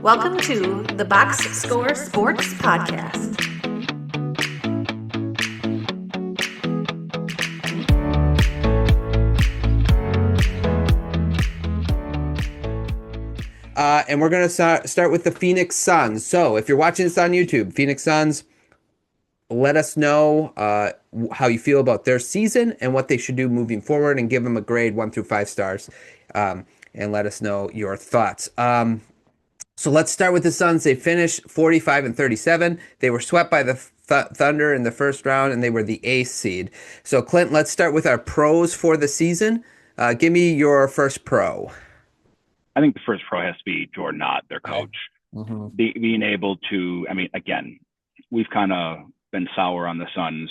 Welcome to the Box Score Sports Podcast. And we're going to start with the Phoenix Suns. So if you're watching this on YouTube, Phoenix Suns, let us know how you feel about their season and what they should do moving forward, and give them a grade 1 through 5 stars, and let us know your thoughts. So let's start with the Suns. They finished 45-37. They were swept by the Thunder in the first round, and they were the eighth seed. So Clint, let's start with our pros for the season. Give me your first pro. I think the first pro has to be Jordan Knott, their coach. Mm-hmm. Being able to, I mean, again, we've kind of been sour on the Suns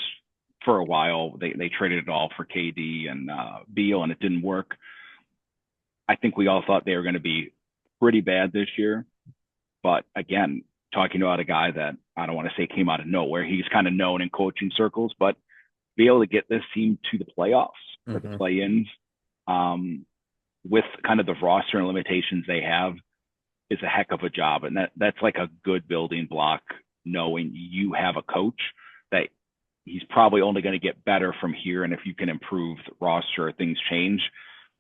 for a while. They traded it all for KD and Beal, and it didn't work. I think we all thought they were going to be pretty bad this year. But again, talking about a guy that I don't want to say came out of nowhere, he's kind of known in coaching circles, but be able to get this team to the playoffs or the play-ins, with kind of the roster and limitations they have, is a heck of a job. And that's like a good building block, knowing you have a coach that he's probably only going to get better from here. And if you can improve the roster, things change.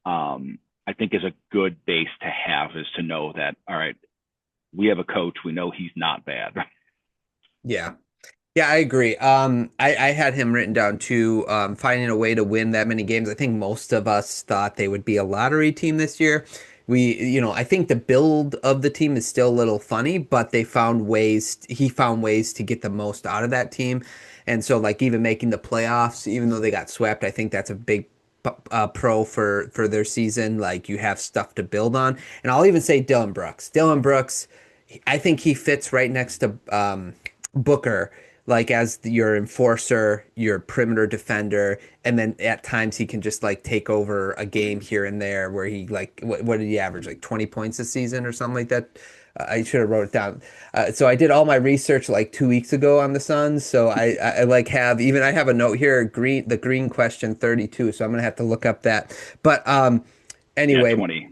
I think is a good base to have, is to know that, all right, we have a coach. We know he's not bad. Yeah. Yeah, I agree. I had him written down too, finding a way to win that many games. I think most of us thought they would be a lottery team this year. I think the build of the team is still a little funny, but he found ways to get the most out of that team. And so like even making the playoffs, even though they got swept, I think that's a big pro for their season. Like you have stuff to build on. And I'll even say Dylan Brooks. Dylan Brooks, I think he fits right next to Booker, like as your enforcer, your perimeter defender, and then at times he can just like take over a game here and there where he like what did he average, like 20 points a season or something like that. I should have wrote it down. So I did all my research like 2 weeks ago on the Suns. So I like I have a note here, the green question 32. So I'm gonna have to look up that. But anyway. Yeah,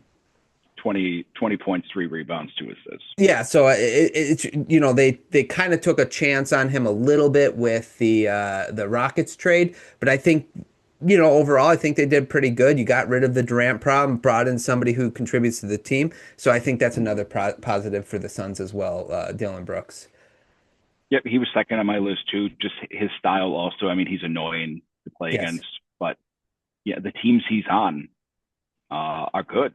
20 points, 3 rebounds, 2 assists. Yeah, so it's they kind of took a chance on him a little bit with the Rockets trade, but I think overall I think they did pretty good. You got rid of the Durant problem, brought in somebody who contributes to the team, so I think that's another positive for the Suns as well. Dylan Brooks. Yep, he was second on my list too. Just his style also. I mean, he's annoying to play against, but yeah, the teams he's on are good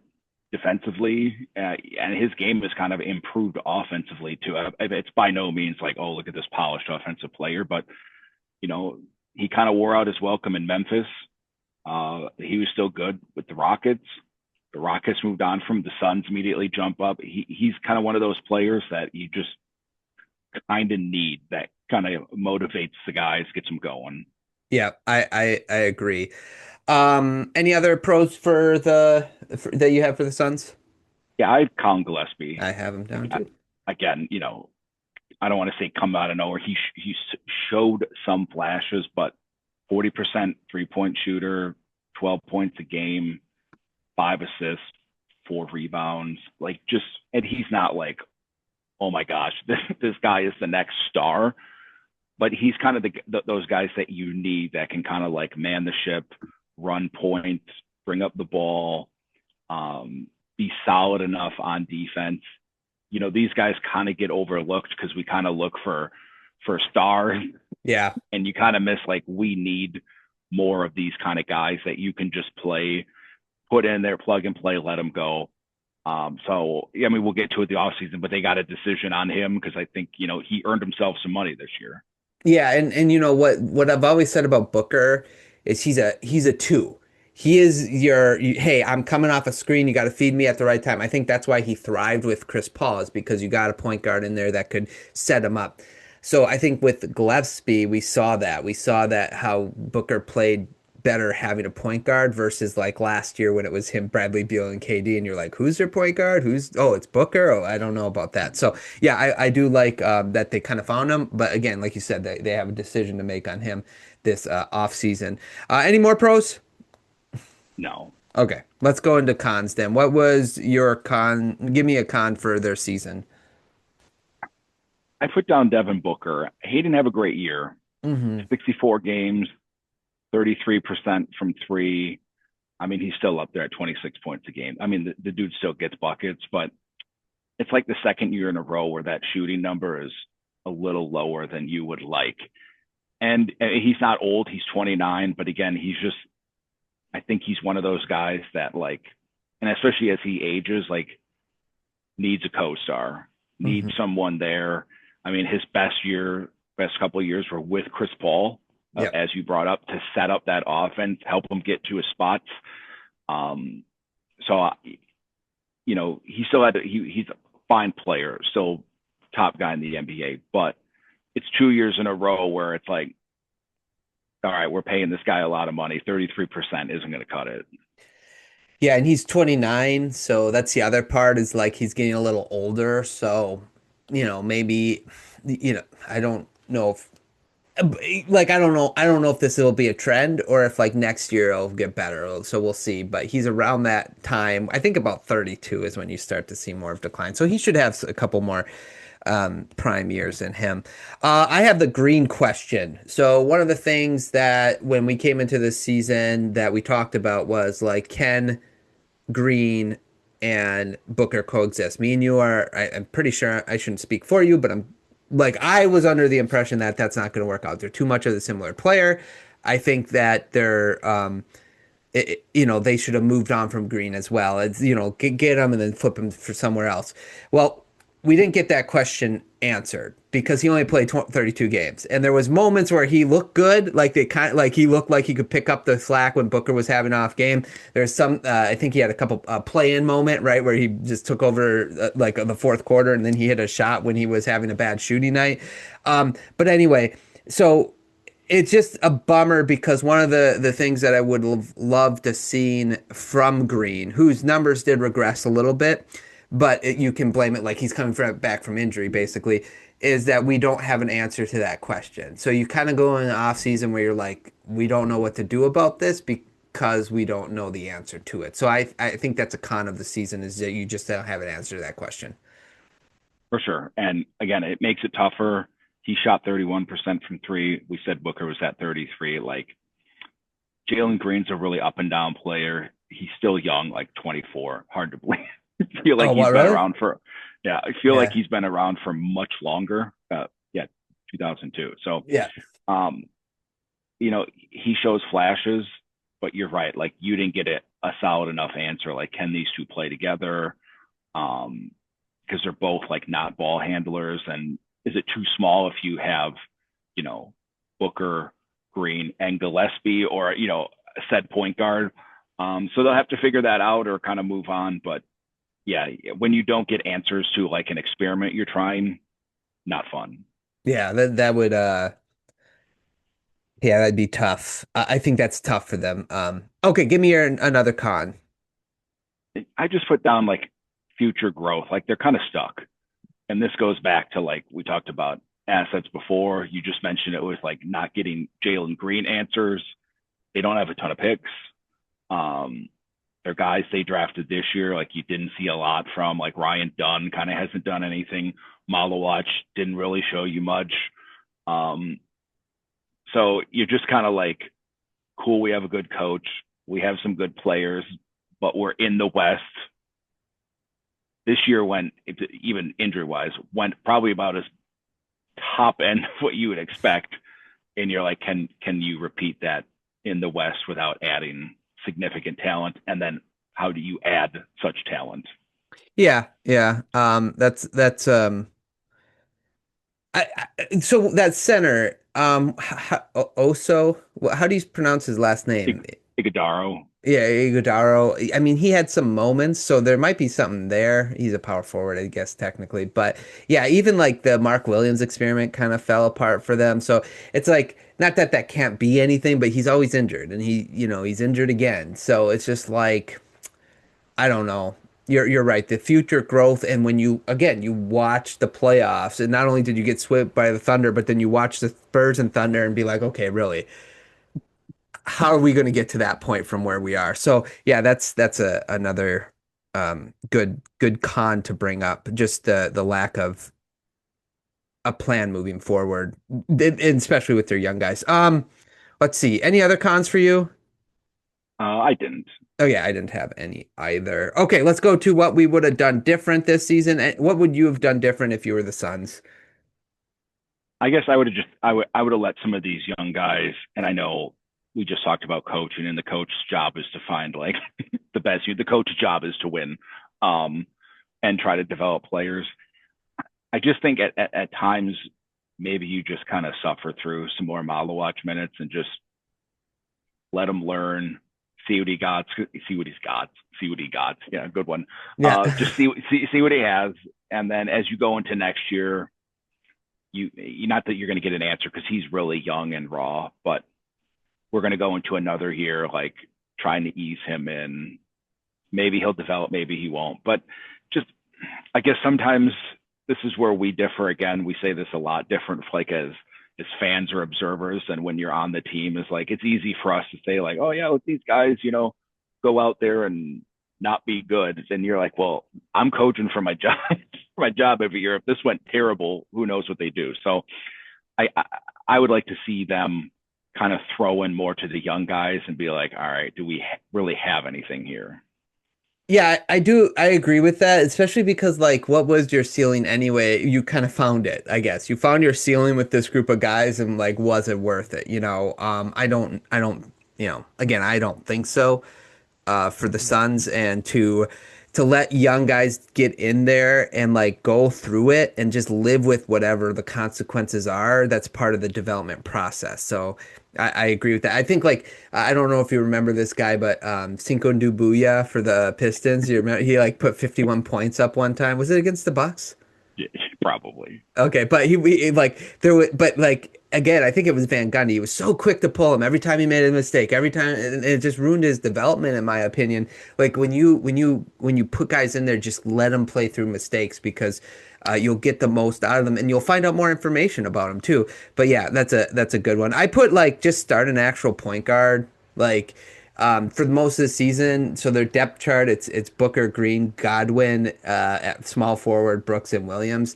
defensively, and his game has kind of improved offensively too. It's by no means like, oh, look at this polished offensive player, but he kind of wore out his welcome in Memphis. He was still good with the Rockets. The Rockets moved on from the Suns, immediately jump up. He's kind of one of those players that you just kind of need, that kind of motivates the guys, gets them going. Yeah, I agree. Any other pros that you have for the Suns? Yeah, I have Colin Gillespie. I have him down too. Again, I don't want to say come out of nowhere. He showed some flashes, but 40% 3-point shooter, 12 points a game, 5 assists, 4 rebounds. And he's not like, oh my gosh, this guy is the next star. But he's kind of those guys that you need, that can kind of like man the ship, run points, bring up the ball, be solid enough on defense. These guys kind of get overlooked because we kind of look for stars. Yeah. And you kind of miss, like, we need more of these kind of guys that you can just put in there, plug and play, let them go. So, I mean, we'll get to it the offseason, but they got a decision on him because I think, he earned himself some money this year. Yeah, and what I've always said about Booker is he's a 2. He is hey, I'm coming off a screen, you got to feed me at the right time. I think that's why he thrived with Chris Paul, is because you got a point guard in there that could set him up. So I think with Gillespie, we saw that how Booker played better having a point guard versus like last year when it was him, Bradley Beal, and KD, and you're like, who's their point guard? It's Booker? Oh, I don't know about that. So yeah, I do like that they kind of found him, but again, like you said, they have a decision to make on him this off season. Any more pros? No. Okay, let's go into cons then. What was your con? Give me a con for their season. I put down Devin Booker. He didn't have a great year. Hmm. 64 games, 33% from three. I mean, he's still up there at 26 points a game. I mean, the dude still gets buckets, but it's like the second year in a row where that shooting number is a little lower than you would like. And he's not old, he's 29, but again, he's just, I think he's one of those guys that like, and especially as he ages, like needs a co-star, needs Hmm. someone there. I mean, his best couple of years were with Chris Paul, Yep. as you brought up, to set up that offense, help him get to his spots. Um, so, he still he's a fine player, still top guy in the NBA, but it's 2 years in a row where it's like, all right, we're paying this guy a lot of money. 33% isn't going to cut it. Yeah, and he's 29, so that's the other part is like he's getting a little older, so maybe I don't know if like I don't know if this will be a trend or if like next year it'll get better. So we'll see, but he's around that time. I think about 32 is when you start to see more of decline. So he should have a couple more prime years in him. I have the green question. So one of the things that when we came into this season that we talked about was like, can Green and Booker coexist? Me and you I'm pretty sure I shouldn't speak for you, but I was under the impression that that's not going to work out. They're too much of a similar player. I think that they should have moved on from Green as well. It's, get him and then flip him for somewhere else. Well, we didn't get that question answered because he only played 32 games. And there was moments where he looked good, like they kind of like he looked like he could pick up the slack when Booker was having an off game. There's some I think he had a couple play-in moment, right, where he just took over the fourth quarter and then he hit a shot when he was having a bad shooting night. But anyway, so it's just a bummer because one of the things that I would have loved to seen from Green, whose numbers did regress a little bit, but you can blame it like he's coming back from injury, basically, is that we don't have an answer to that question. So you kind of go in the off season where you're like, we don't know what to do about this because we don't know the answer to it. So I think that's a con of the season is that you just don't have an answer to that question. For sure. And again, it makes it tougher. He shot 31% from three. We said Booker was at 33. Like Jalen Green's a really up and down player. He's still young, like 24. Hard to believe. I feel like Oh, he's what, been really? around for, yeah, I feel like Yeah. he's been around for much longer. Yeah, 2002. So, Yeah. um, he shows flashes, but you're right. Like you didn't get a solid enough answer. Like, can these two play together? Um, because they're both like not ball handlers. And is it too small if you have, you know, Booker, Green, and Gillespie, or a said point guard? So they'll have to figure that out or kind of move on. But yeah, when you don't get answers to like an experiment you're trying, not fun. Yeah, that would yeah, that'd be tough. I think that's tough for them. Okay, give me another con. I just put down like future growth. Like they're kind of stuck. And this goes back to like we talked about assets before. You just mentioned it was like not getting Jalen Green answers. They don't have a ton of picks. Um, they're guys they drafted this year, like you didn't see a lot from. Like Ryan Dunn kind of hasn't done anything. Malawach didn't really show you much. Um, so you're just kind of like, cool, we have a good coach, we have some good players, but we're in the West. This year went, even injury wise, went probably about as top end of what you would expect. And you're like, can you repeat that in the West without adding significant talent? And then how do you add such talent? Yeah, yeah. That's so that center, Oso, how do you pronounce his last name? Iguodaro. Yeah, Iguodaro. I mean, he had some moments, so there might be something there. He's a power forward, I guess, technically. But yeah, even like the Mark Williams experiment kind of fell apart for them. So it's like, not that that can't be anything, but he's always injured and he's injured again. So it's just like, I don't know. You're right. The future growth, and when you watch the playoffs, and not only did you get swept by the Thunder, but then you watch the Spurs and Thunder and be like, okay, really, how are we going to get to that point from where we are? So yeah, that's another good con to bring up. Just the lack of a plan moving forward, especially with their young guys. Let's see. Any other cons for you? I didn't. Oh yeah, I didn't have any either. Okay, let's go to what we would have done different this season. What would you have done different if you were the Suns? I guess I would have just I would have let some of these young guys, and I know we just talked about coaching, and the coach's job is to find like the best. The coach's job is to win, um, and try to develop players. I just think at times maybe you just kind of suffer through some more Malawatch minutes and just let him learn, see what he got, see what he's got, see what he got. Yeah, good one. Yeah. Just see what he has, and then as you go into next year, you not that you're going to get an answer because he's really young and raw, but we're going to go into another year like trying to ease him in. Maybe he'll develop, maybe he won't. But just I guess sometimes this is where we differ again. We say this a lot different like as fans or observers, and when you're on the team is like it's easy for us to say like, oh yeah, let these guys, go out there and not be good. And you're like, well, I'm coaching for my job for my job every year. If this went terrible, who knows what they do? So I would like to see them kind of throw in more to the young guys and be like, all right, do we really have anything here? Yeah, I do. I agree with that, especially because like what was your ceiling anyway? You kind of found it, I guess. You found your ceiling with this group of guys and like was it worth it? Again, I don't think so. For the Suns and to let young guys get in there and like go through it and just live with whatever the consequences are. That's part of the development process. So I agree with that. I think like I don't know if you remember this guy, but Cinco Ndubuya for the Pistons. You remember he like put 51 points up one time. Was it against the Bucks? Yeah, probably. Okay, but he like there was, but like again, I think it was Van Gundy. He was so quick to pull him every time he made a mistake. Every time, and it just ruined his development, in my opinion. Like when you put guys in there, just let them play through mistakes because you'll get the most out of them, and you'll find out more information about them too. But yeah, that's a good one. I put like just start an actual point guard like. For most of the season, so their depth chart, it's Booker, Green, Godwin, at small forward, Brooks and Williams.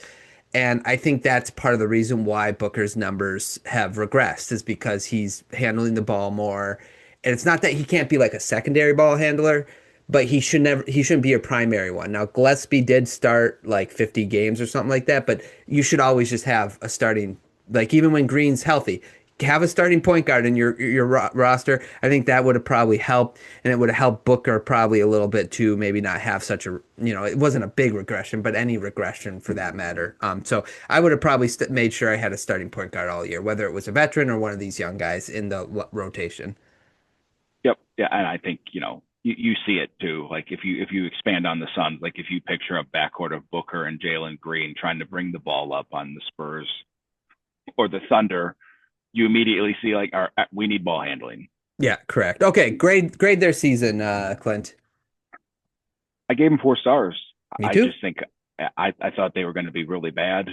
And I think that's part of the reason why Booker's numbers have regressed is because he's handling the ball more. And it's not that he can't be like a secondary ball handler, but he shouldn't be a primary one. Now Gillespie did start like 50 games or something like that, but you should always just have a starting like even when Green's healthy, have a starting point guard in your roster. I think that would have probably helped, and it would have helped Booker probably a little bit too. Maybe not have such a it wasn't a big regression, but any regression for that matter. So I would have probably made sure I had a starting point guard all year, whether it was a veteran or one of these young guys in the rotation. Yep. Yeah, and I think you see it too. Like if you expand on the Suns, like if you picture a backcourt of Booker and Jalen Green trying to bring the ball up on the Spurs or the Thunder, you immediately see like we need ball handling. Yeah, correct. Okay, grade their season, Clint. I gave them 4 stars. Me I too. just think I thought they were going to be really bad.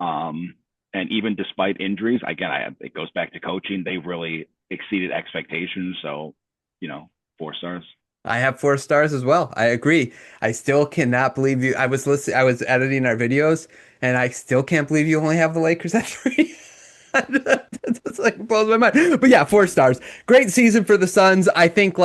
And even despite injuries, again, it goes back to coaching. They really exceeded expectations. So, 4 stars. I have 4 stars as well. I agree. I still cannot believe you. I was listening. I was editing our videos, and I still can't believe you only have the Lakers at 3. That's like blows my mind. But yeah, 4 stars. Great season for the Suns. I think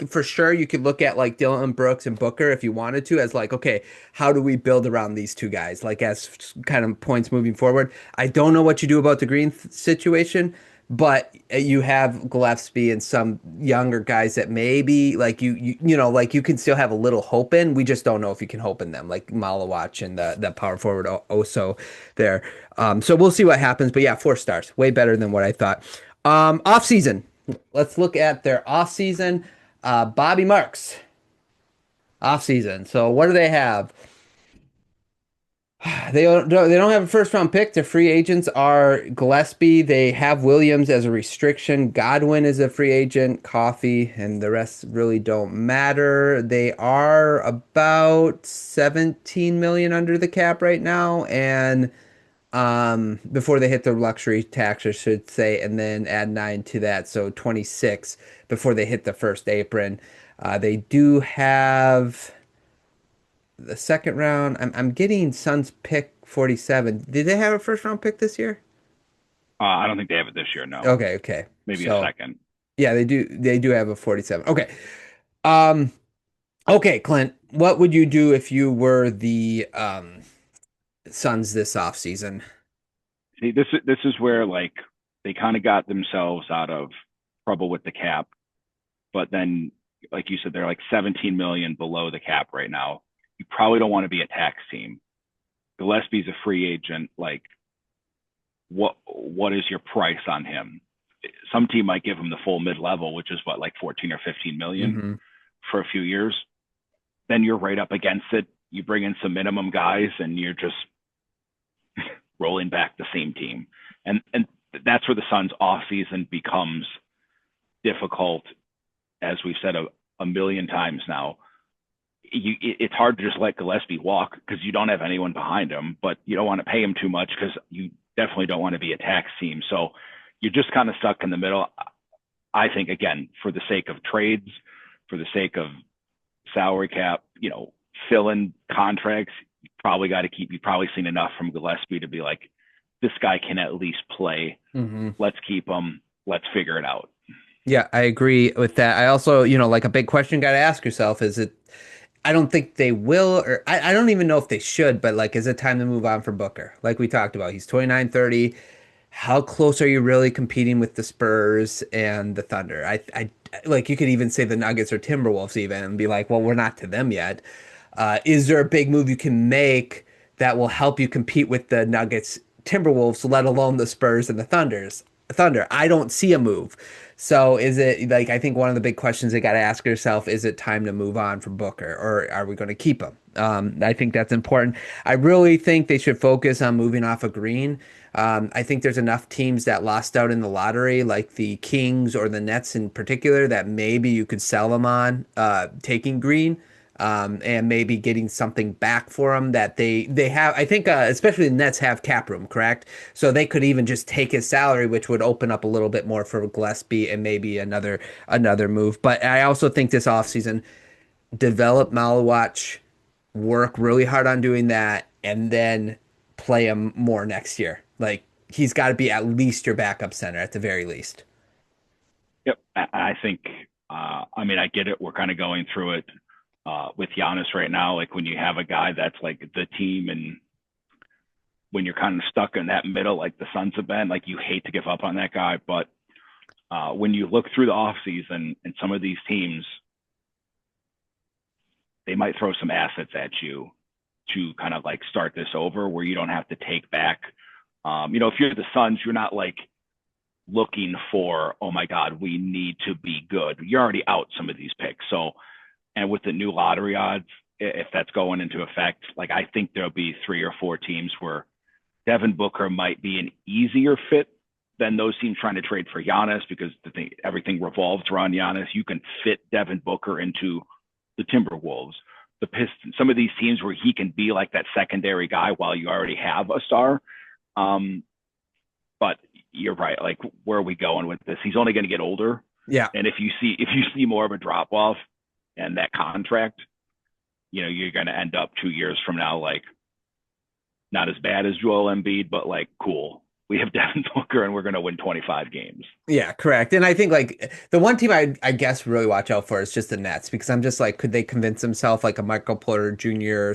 for sure you could look at like Dylan Brooks and Booker if you wanted to as like, okay, how do we build around these two guys? Like as kind of points moving forward. I don't know what you do about the Green situation, but you have Gillespie and some younger guys that maybe like like you can still have a little hope in. We just don't know if you can hope in them, like Malawatch and the power forward Oso there. So we'll see what happens. But yeah, 4 stars, way better than what I thought. Off season. Let's look at their off season. Bobby Marks off season. So what do they have? They don't have a first round pick. Their free agents are Gillespie. They have Williams as a restriction. Godwin is a free agent. Coffee and the rest really don't matter. They are about 17 million under the cap right now, and before they hit their luxury tax, I should say, and then add 9 to that, so 26 before they hit the first apron. They do have the second round. I'm getting Suns pick 47. Did they have a first round pick this year? I don't think they have it this year. No, Okay. maybe a So second. yeah, they do have a 47. Okay. Um, okay, Clint, what would you do if you were the Suns this offseason? See, this is where like they kind of got themselves out of trouble with the cap, but then, like you said, they're like 17 million below the cap right now. You probably don't want to be a tax team. Gillespie's a free agent. Like, what is your price on him? Some team might give him the full mid level, which is what, like 14 or 15 million Hmm. for a few years. Then you're right up against it. You bring in some minimum guys, and you're just rolling back the same team. And that's where the Suns off season becomes difficult, as we've said a million times now. It's hard to just let Gillespie walk because you don't have anyone behind him, but you don't want to pay him too much because you definitely don't want to be a tax team. So you're just kind of stuck in the middle. I think, again, for the sake of trades, for the sake of salary cap, fill in contracts, you probably got to keep, you've probably seen enough from Gillespie to be like, this guy can at least play. Hmm. Let's keep him. Let's figure it out. Yeah, I agree with that. I also, like a big question got to ask yourself is it, I don't think they will, or I don't even know if they should, but like, is it time to move on for Booker? Like we talked about, he's 29, 30. How close are you really competing with the Spurs and the Thunder? I like you could even say the Nuggets or Timberwolves even and be like, well, we're not to them yet. Is there a big move you can make that will help you compete with the Nuggets, Timberwolves, let alone the Spurs and the Thunder? I don't see a move. So is it like I think one of the big questions they got to ask yourself is it time to move on from Booker or are we going to keep him? I think that's important. I really think they should focus on moving off of Green. I think there's enough teams that lost out in the lottery, like the Kings or the Nets in particular, that maybe you could sell them on taking Green and maybe getting something back for them that they have. I think especially the Nets have cap room, correct? So they could even just take his salary, which would open up a little bit more for Gillespie and maybe another move. But I also think this offseason, develop Malawatch, work really hard on doing that, and then play him more next year. Like he's got to be at least your backup center at the very least. Yep. I think, I mean, I get it. We're kind of going through it with Giannis right now. Like when you have a guy that's like the team and when you're kind of stuck in that middle, like the Suns have been, like you hate to give up on that guy. But when you look through the offseason and some of these teams, they might throw some assets at you to kind of like start this over where you don't have to take back. If you're the Suns, you're not like looking for, oh my God, we need to be good. You're already out some of these picks. So, and with the new lottery odds, if that's going into effect, like I think there'll be 3 or 4 teams where Devin Booker might be an easier fit than those teams trying to trade for Giannis because everything revolves around Giannis. You can fit Devin Booker into the Timberwolves, the Pistons, some of these teams where he can be like that secondary guy while you already have a star. But you're right. Like, where are we going with this? He's only going to get older. Yeah. And if you see more of a drop off and that contract, you're going to end up 2 years from now, like not as bad as Joel Embiid, but like cool. We have Devin Booker and we're going to win 25 games. Yeah, correct. And I think like the one team I guess really watch out for is just the Nets because I'm just like, could they convince themselves like a Michael Porter Jr.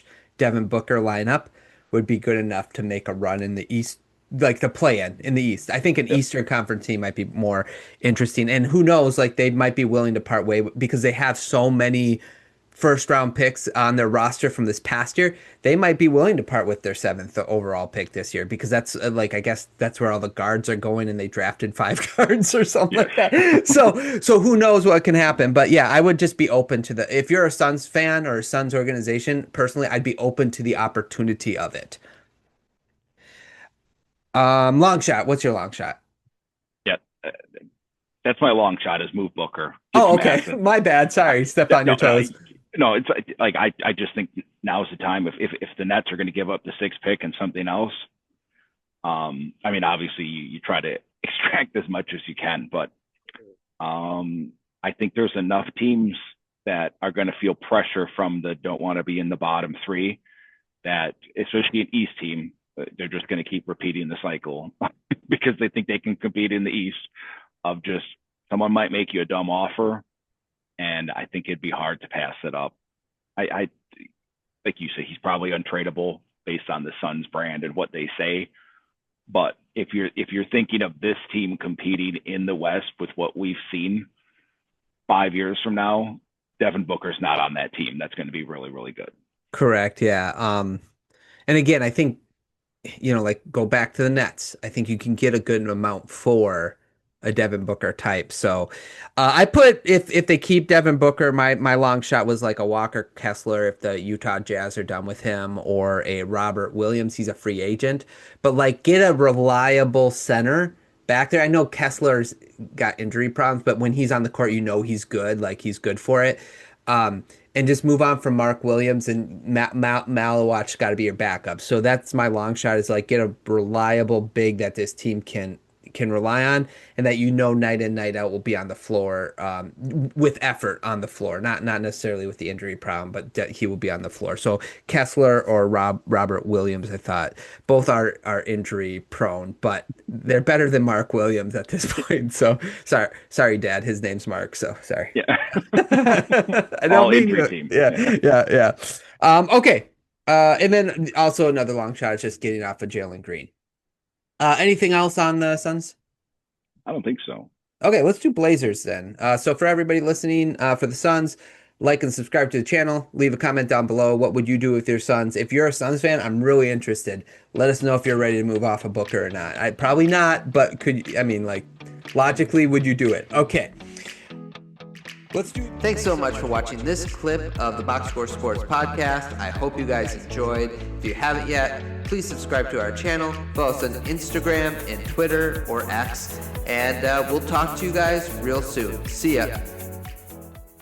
/ Devin Booker lineup would be good enough to make a run in the East, like the play in the East. I think an Yep. Eastern Conference team might be more interesting. And who knows, like they might be willing to part way because they have so many first round picks on their roster from this past year, they might be willing to part with their 7th overall pick this year because that's like I guess that's where all the guards are going and they drafted 5 guards or something Yes. like that. So who knows what can happen? But yeah, I would just be open to the if you're a Suns fan or a Suns organization, personally, I'd be open to the opportunity of it. Long shot. What's your long shot? Yeah. That's my long shot is move Booker, get Oh, some okay. assets. My bad. Sorry. Stepped on No, your toes. no, it's like I just think now's the time. If the Nets are going to give up the 6th pick and something else, I mean, obviously you try to extract as much as you can, but I think there's enough teams that are going to feel pressure from the don't want to be in the bottom 3 that, especially an East team, they're just going to keep repeating the cycle because they think they can compete in the East of just someone might make you a dumb offer, and I think it'd be hard to pass it up. I like you say, he's probably untradeable based on the Suns brand and what they say. But if you're thinking of this team competing in the West with what we've seen 5 years from now, Devin Booker's not on that team. That's going to be really, really good. Correct. Yeah. And again, I think, like go back to the Nets. I think you can get a good amount for a Devin Booker type. So I put if they keep Devin Booker, my long shot was like a Walker Kessler if the Utah Jazz are done with him, or a Robert Williams. He's a free agent, but like get a reliable center back there. I know Kessler's got injury problems, but when he's on the court, he's good. Like he's good for it. And just move on from Mark Williams, and Malawat's got to be your backup. So that's my long shot, is like get a reliable big that this team can rely on, and that night in, night out will be on the floor with effort on the floor, not necessarily with the injury problem, but that he will be on the floor. So Kessler or Robert Williams, I thought both are injury prone, but they're better than Mark Williams at this point. So sorry, Dad. His name's Mark. So sorry. Yeah. I don't All mean injury to. team. Yeah. Okay. And then also another long shot is just getting off of Jalen Green. Anything else on the Suns? I don't think so. Okay, let's do Blazers then. So for everybody listening, for the Suns, like and subscribe to the channel. Leave a comment down below. What would you do with your Suns? If you're a Suns fan, I'm really interested. Let us know if you're ready to move off of Booker or not. Probably not, but logically, would you do it? Okay. Thanks so much for watching this clip of the Box Score Sports Podcast. I hope you guys enjoyed. If you haven't yet, please subscribe to our channel. Follow us on Instagram and Twitter or X. And we'll talk to you guys real soon. See ya.